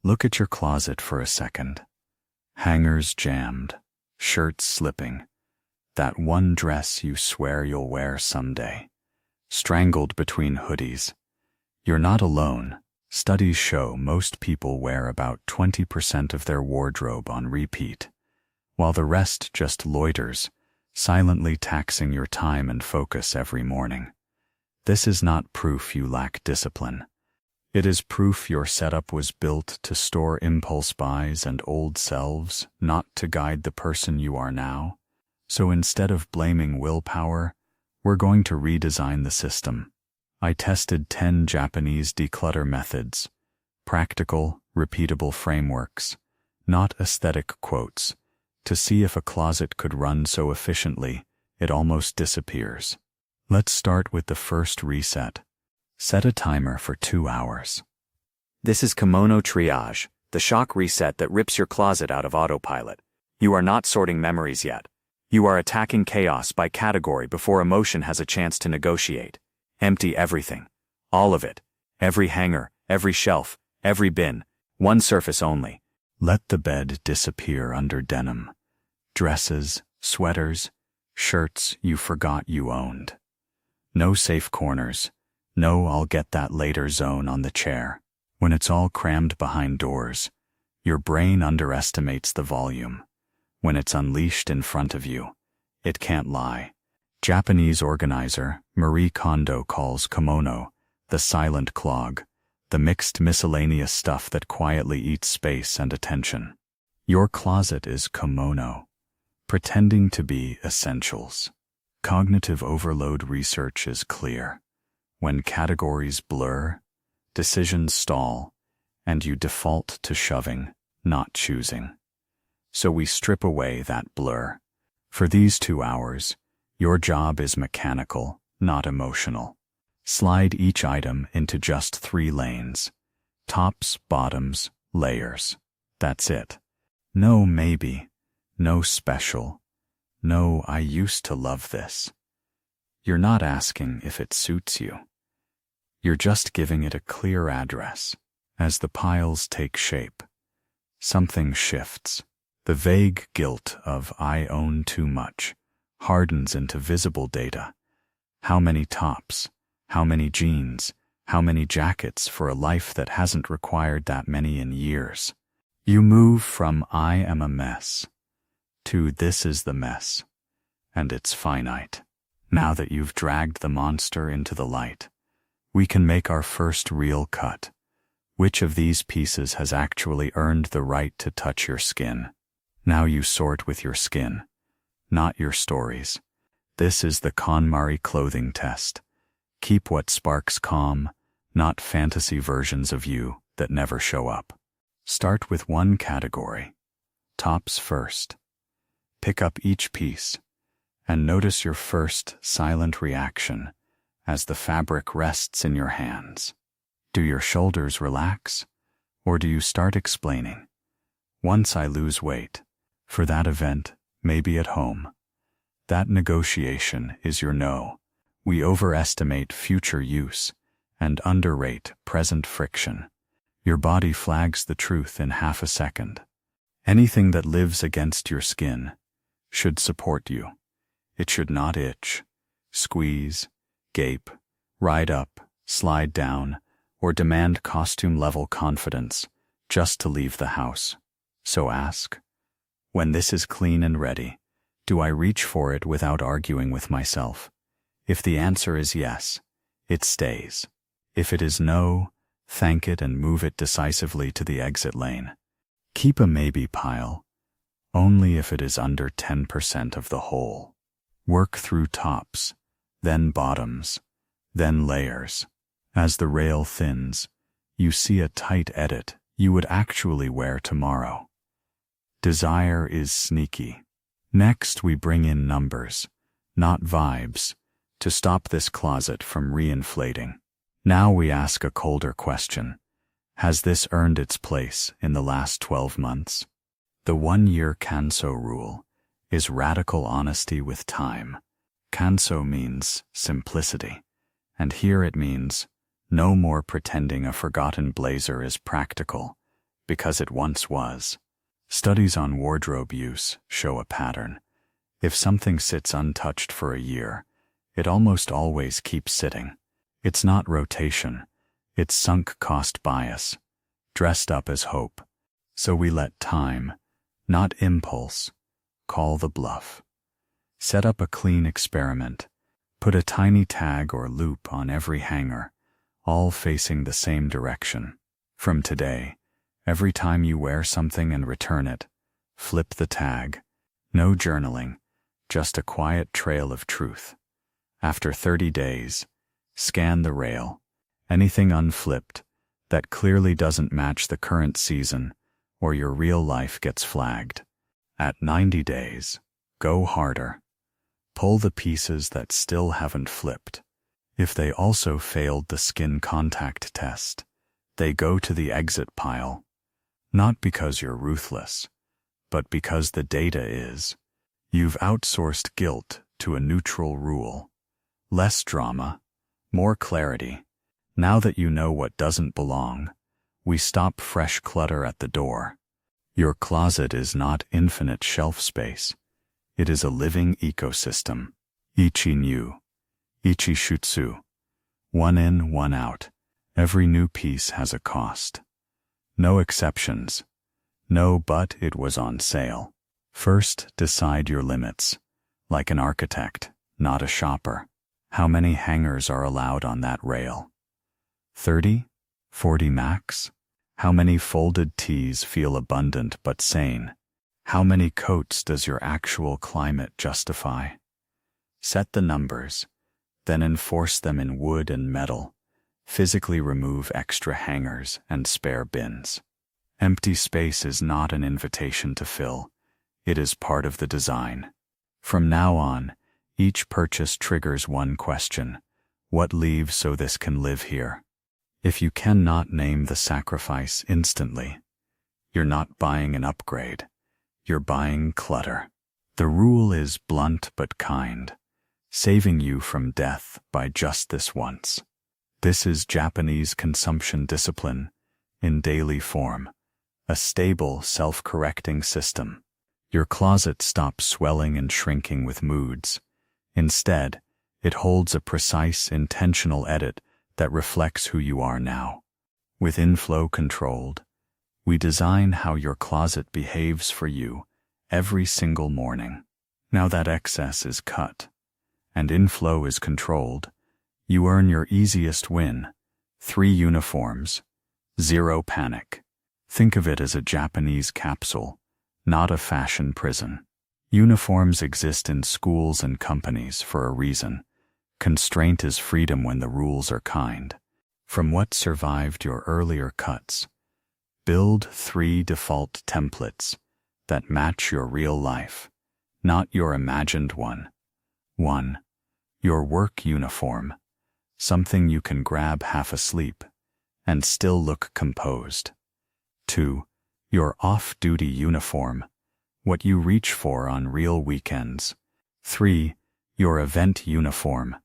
Look at your closet for a second. Hangers jammed, shirts slipping, that one dress you swear you'll wear someday, strangled between hoodies. You're not alone. Studies show most people wear about 20% of their wardrobe on repeat, while the rest just loiters, silently taxing your time and focus every morning. This is not proof you lack discipline. It is proof your setup was built to store impulse buys and old selves, not to guide the person you are now. So instead of blaming willpower, we're going to redesign the system. I tested 10 Japanese declutter methods, practical, repeatable frameworks, not aesthetic quotes, to see if a closet could run so efficiently it almost disappears. Let's start with the first reset. Set a timer for 2 hours. This is Kimono triage, the shock reset that rips your closet out of autopilot. You are not sorting memories yet. You are attacking chaos by category before emotion has a chance to negotiate. Empty everything. All of it. Every hanger, every shelf, every bin. One surface only. Let the bed disappear under denim. Dresses, sweaters, shirts you forgot you owned. No safe corners. No I'll get that later zone on the chair. When it's all crammed behind doors, your brain underestimates the volume. When it's unleashed in front of you, it can't lie. Japanese organizer Marie Kondo calls Kimono the silent clog, the mixed miscellaneous stuff that quietly eats space and attention. Your closet is Kimono, pretending to be essentials. Cognitive overload research is clear. When categories blur, decisions stall, and you default to shoving, not choosing. So we strip away that blur. For these 2 hours, your job is mechanical, not emotional. Slide each item into just 3 lanes. Tops, bottoms, layers. That's it. No maybe, no special, no I used to love this. You're not asking if it suits you. You're just giving it a clear address. As the piles take shape, something shifts. The vague guilt of I own too much hardens into visible data. How many tops? How many jeans? How many jackets for a life that hasn't required that many in years? You move from I am a mess to this is the mess, and it's finite. Now that you've dragged the monster into the light, we can make our first real cut. Which of these pieces has actually earned the right to touch your skin? Now you sort with your skin, not your stories. This is the KonMari clothing test. Keep what sparks calm, not fantasy versions of you that never show up. Start with one category. Tops first. Pick up each piece, and notice your first silent reaction as the fabric rests in your hands. Do your shoulders relax, or do you start explaining? Once I lose weight, for that event, maybe at home. That negotiation is your no. We overestimate future use and underrate present friction. Your body flags the truth in half a second. Anything that lives against your skin should support you. It should not itch, squeeze, gape, ride up, slide down, or demand costume-level confidence just to leave the house. So ask, when this is clean and ready, do I reach for it without arguing with myself? If the answer is yes, it stays. If it is no, thank it and move it decisively to the exit lane. Keep a maybe pile, only if it is under 10% of the whole. Work through tops, then bottoms, then layers. As the rail thins, you see a tight edit you would actually wear tomorrow. Desire is sneaky. Next, we bring in numbers, not vibes, to stop this closet from reinflating. Now we ask a colder question. Has this earned its place in the last 12 months? The 1-year Kanso rule is radical honesty with time. Kanso means simplicity, and here it means no more pretending a forgotten blazer is practical, because it once was. Studies on wardrobe use show a pattern. If something sits untouched for a year, it almost always keeps sitting. It's not rotation, it's sunk cost bias, dressed up as hope. So we let time, not impulse, call the bluff. Set up a clean experiment. Put a tiny tag or loop on every hanger, all facing the same direction. From today, every time you wear something and return it, flip the tag. No journaling, just a quiet trail of truth. After 30 days, scan the rail. Anything unflipped that clearly doesn't match the current season or your real life gets flagged. At 90 days, go harder. Pull the pieces that still haven't flipped. If they also failed the skin contact test, they go to the exit pile. Not because you're ruthless, but because the data is. You've outsourced guilt to a neutral rule. Less drama, more clarity. Now that you know what doesn't belong, we stop fresh clutter at the door. Your closet is not infinite shelf space. It is a living ecosystem. Ichi Nyu, Ichi Shutsu. One in, one out. Every new piece has a cost. No exceptions. No, but it was on sale. First, decide your limits. Like an architect, not a shopper. How many hangers are allowed on that rail? 30? 40 max? How many folded tees feel abundant but sane? How many coats does your actual climate justify? Set the numbers, then enforce them in wood and metal. Physically remove extra hangers and spare bins. Empty space is not an invitation to fill. It is part of the design. From now on, each purchase triggers one question: what leaves so this can live here? If you cannot name the sacrifice instantly, you're not buying an upgrade. You're buying clutter. The rule is blunt but kind, saving you from death by just this once. This is Japanese consumption discipline in daily form, a stable, self-correcting system. Your closet stops swelling and shrinking with moods. Instead, it holds a precise, intentional edit that reflects who you are now. With inflow controlled, we design how your closet behaves for you every single morning. Now that excess is cut and inflow is controlled, you earn your easiest win: 3 uniforms, 0 panic. Think of it as a Japanese capsule, not a fashion prison. Uniforms exist in schools and companies for a reason. Constraint is freedom when the rules are kind. From what survived your earlier cuts, build 3 default templates that match your real life, not your imagined one. 1. Your work uniform, something you can grab half asleep and still look composed. 2. Your off-duty uniform, what you reach for on real weekends. 3. Your event uniform,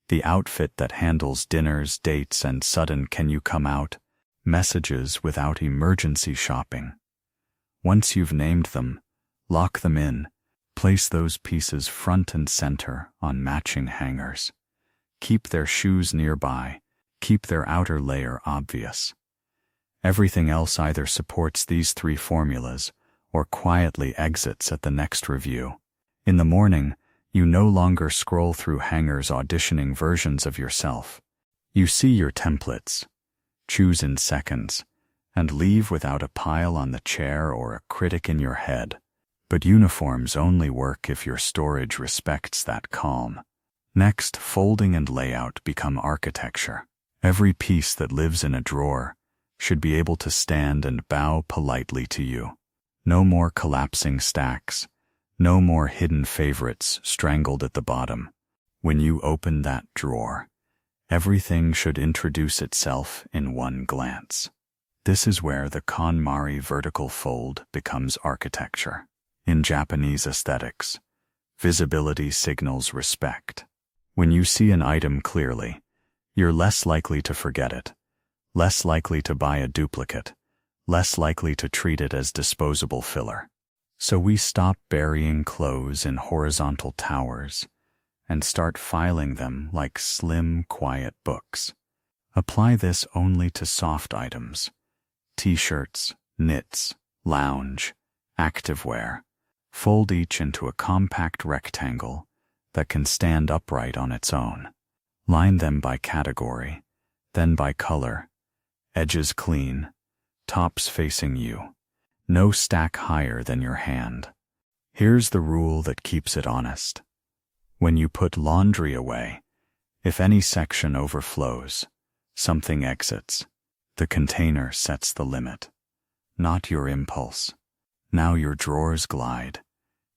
the outfit that handles dinners, dates, and sudden "can you come out" messages without emergency shopping. Once you've named them, lock them in. Place those pieces front and center on matching hangers. Keep their shoes nearby. Keep their outer layer obvious. Everything else either supports these 3 formulas or quietly exits at the next review. In the morning, you no longer scroll through hangers auditioning versions of yourself. You see your templates, choose in seconds, and leave without a pile on the chair or a critic in your head. But uniforms only work if your storage respects that calm. Next, folding and layout become architecture. Every piece that lives in a drawer should be able to stand and bow politely to you. No more collapsing stacks. No more hidden favorites strangled at the bottom. When you open that drawer, everything should introduce itself in one glance. This is where the KonMari vertical fold becomes architecture. In Japanese aesthetics, visibility signals respect. When you see an item clearly, you're less likely to forget it, less likely to buy a duplicate, less likely to treat it as disposable filler. So we stop burying clothes in horizontal towers and start filing them like slim, quiet books. Apply this only to soft items: t-shirts, knits, lounge, activewear. Fold each into a compact rectangle that can stand upright on its own. Line them by category, then by color. Edges clean, tops facing you. No stack higher than your hand. Here's the rule that keeps it honest. When you put laundry away, if any section overflows, something exits. The container sets the limit, not your impulse. Now your drawers glide.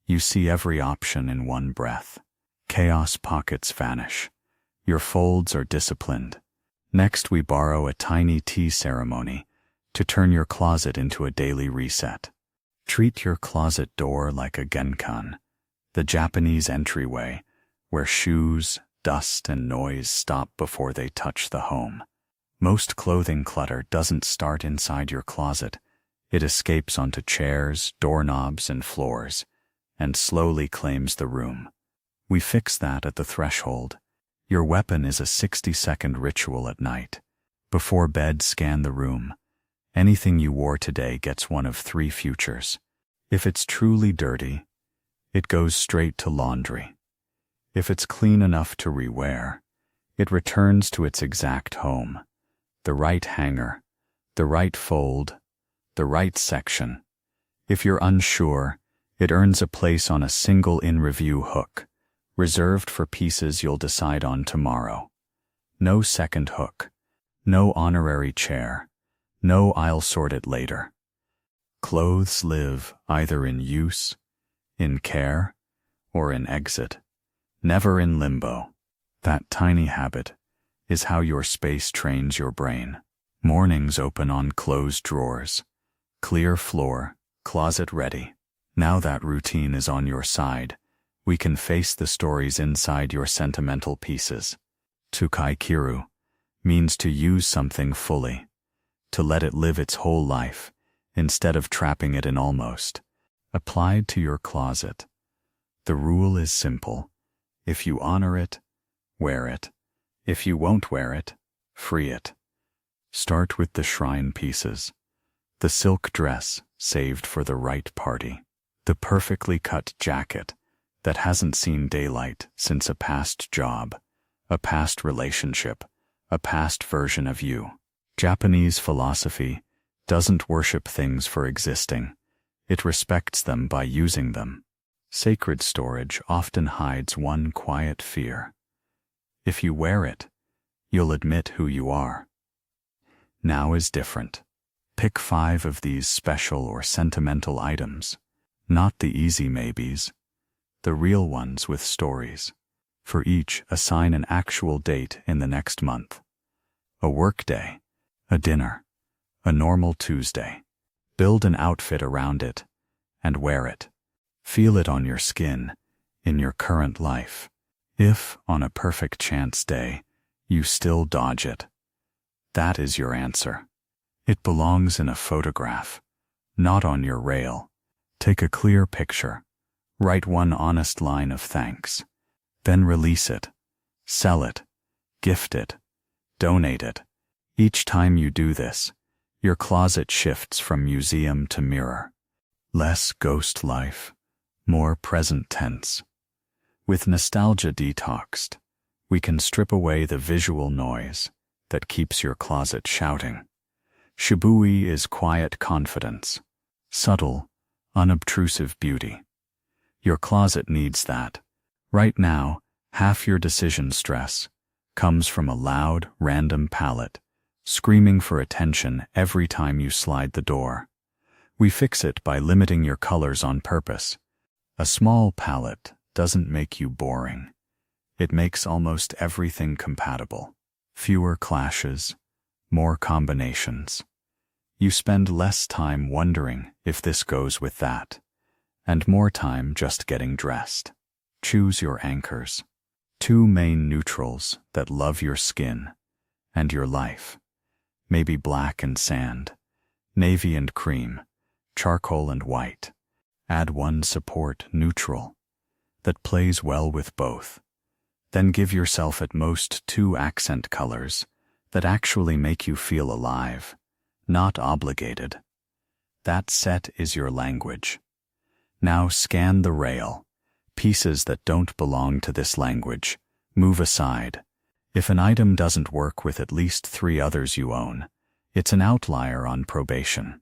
You see every option in one breath. Chaos pockets vanish. Your folds are disciplined. Next, we borrow a tiny tea ceremony to turn your closet into a daily reset. Treat your closet door like a genkan, the Japanese entryway, where shoes, dust, and noise stop before they touch the home. Most clothing clutter doesn't start inside your closet. It escapes onto chairs, doorknobs, and floors, and slowly claims the room. We fix that at the threshold. Your weapon is a 60-second ritual at night. Before bed, scan the room. Anything you wore today gets one of 3 futures. If it's truly dirty, it goes straight to laundry. If it's clean enough to rewear, it returns to its exact home. The right hanger, the right fold, the right section. If you're unsure, it earns a place on a single in-review hook, reserved for pieces you'll decide on tomorrow. No second hook, no honorary chair, no "I'll sort it later." Clothes live either in use, in care, or in exit, never in limbo. That tiny habit is how your space trains your brain. Mornings open on closed drawers, clear floor, closet ready. Now that routine is on your side, we can face the stories inside your sentimental pieces. Tsukaikiru means to use something fully, to let it live its whole life, instead of trapping it in almost. Applied to your closet, the rule is simple. If you honor it, wear it. If you won't wear it, free it. Start with the shrine pieces. The silk dress saved for the right party. The perfectly cut jacket that hasn't seen daylight since a past job, a past relationship, a past version of you. Japanese philosophy doesn't worship things for existing. It respects them by using them. Sacred storage often hides one quiet fear. If you wear it, you'll admit who you are. Now is different. Pick 5 of these special or sentimental items, not the easy maybes, the real ones with stories. For each, assign an actual date in the next month. A work day, a dinner, a normal Tuesday. Build an outfit around it and wear it. Feel it on your skin in your current life. If, on a perfect chance day, you still dodge it, that is your answer. It belongs in a photograph, not on your rail. Take a clear picture. Write one honest line of thanks. Then release it. Sell it. Gift it. Donate it. Each time you do this, your closet shifts from museum to mirror. Less ghost life, more present tense. With nostalgia detoxed, we can strip away the visual noise that keeps your closet shouting. Shibui is quiet confidence, subtle, unobtrusive beauty. Your closet needs that. Right now, half your decision stress comes from a loud, random palette, screaming for attention every time you slide the door. We fix it by limiting your colors on purpose. A small palette doesn't make you boring. It makes almost everything compatible. Fewer clashes, more combinations. You spend less time wondering if this goes with that, and more time just getting dressed. Choose your anchors. 2 main neutrals that love your skin and your life. Maybe black and sand, navy and cream, charcoal and white. Add one support neutral that plays well with both. Then give yourself at most 2 accent colors that actually make you feel alive, not obligated. That set is your language. Now scan the rail. Pieces that don't belong to this language, move aside. If an item doesn't work with at least 3 others you own, it's an outlier on probation.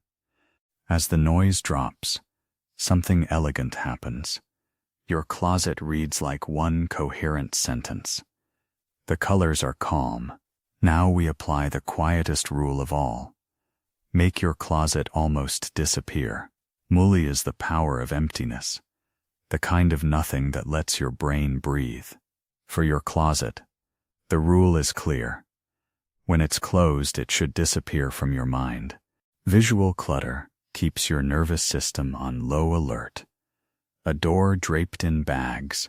As the noise drops, something elegant happens. Your closet reads like one coherent sentence. The colors are calm. Now we apply the quietest rule of all. Make your closet almost disappear. Muli is the power of emptiness, the kind of nothing that lets your brain breathe. For your closet, the rule is clear. When it's closed, it should disappear from your mind. Visual clutter keeps your nervous system on low alert. A door draped in bags,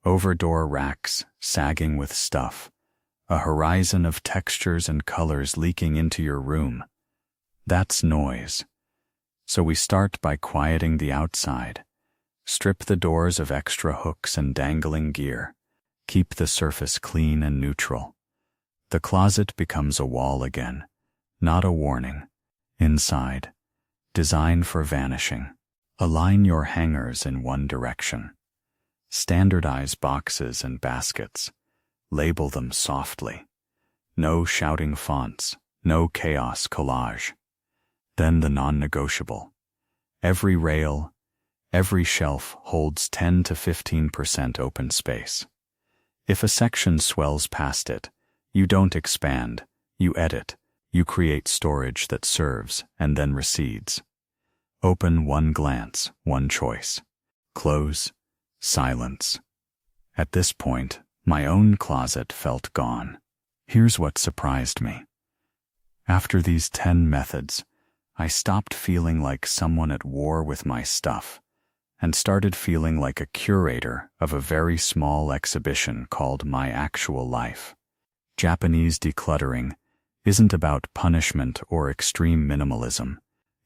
over-door racks sagging with stuff, a horizon of textures and colors leaking into your room. That's noise. So we start by quieting the outside. Strip the doors of extra hooks and dangling gear. Keep the surface clean and neutral. The closet becomes a wall again, not a warning. Inside, design for vanishing. Align your hangers in one direction. Standardize boxes and baskets. Label them softly. No shouting fonts, no chaos collage. Then the non-negotiable. Every rail, every shelf holds 10 to 15% open space. If a section swells past it, you don't expand, you edit, you create storage that serves and then recedes. Open one glance, one choice. Close, silence. At this point, my own closet felt gone. Here's what surprised me. After these 10 methods, I stopped feeling like someone at war with my stuff and started feeling like a curator of a very small exhibition called My Actual Life. Japanese decluttering isn't about punishment or extreme minimalism.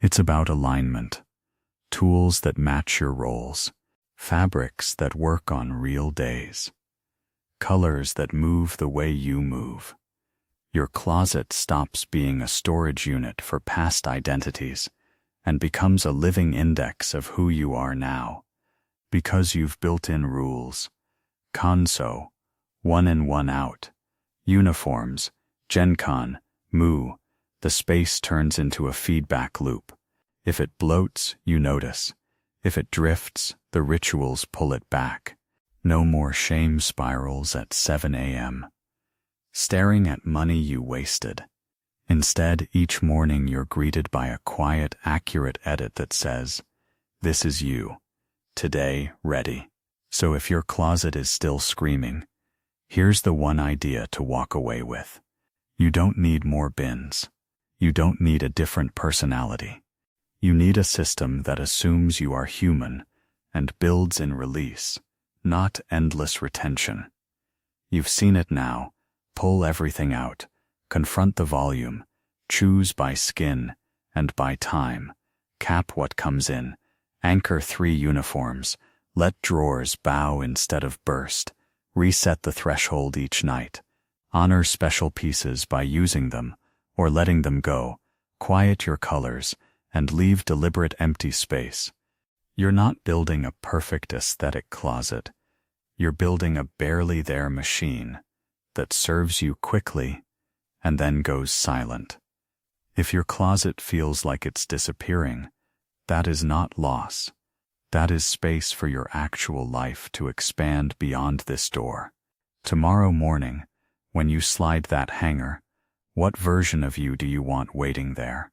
It's about alignment. Tools that match your roles. Fabrics that work on real days. Colors that move the way you move. Your closet stops being a storage unit for past identities and becomes a living index of who you are now, because you've built in rules. Kanso, 1 in 1 out. Uniforms, Genkan, Mu. The space turns into a feedback loop. If it bloats, you notice. If it drifts, the rituals pull it back. No more shame spirals at 7 a.m. Staring at money you wasted. Instead, each morning you're greeted by a quiet, accurate edit that says, "This is you. Today, ready." So if your closet is still screaming, here's the one idea to walk away with. You don't need more bins. You don't need a different personality. You need a system that assumes you are human and builds in release, not endless retention. You've seen it now. Pull everything out. Confront the volume. Choose by skin and by time. Cap what comes in. Anchor 3 uniforms. Let drawers bow instead of burst. Reset the threshold each night. Honor special pieces by using them or letting them go. Quiet your colors and leave deliberate empty space. You're not building a perfect aesthetic closet. You're building a barely there machine that serves you quickly and then goes silent. If your closet feels like it's disappearing, that is not loss. That is space for your actual life to expand beyond this door. Tomorrow morning, when you slide that hanger, what version of you do you want waiting there?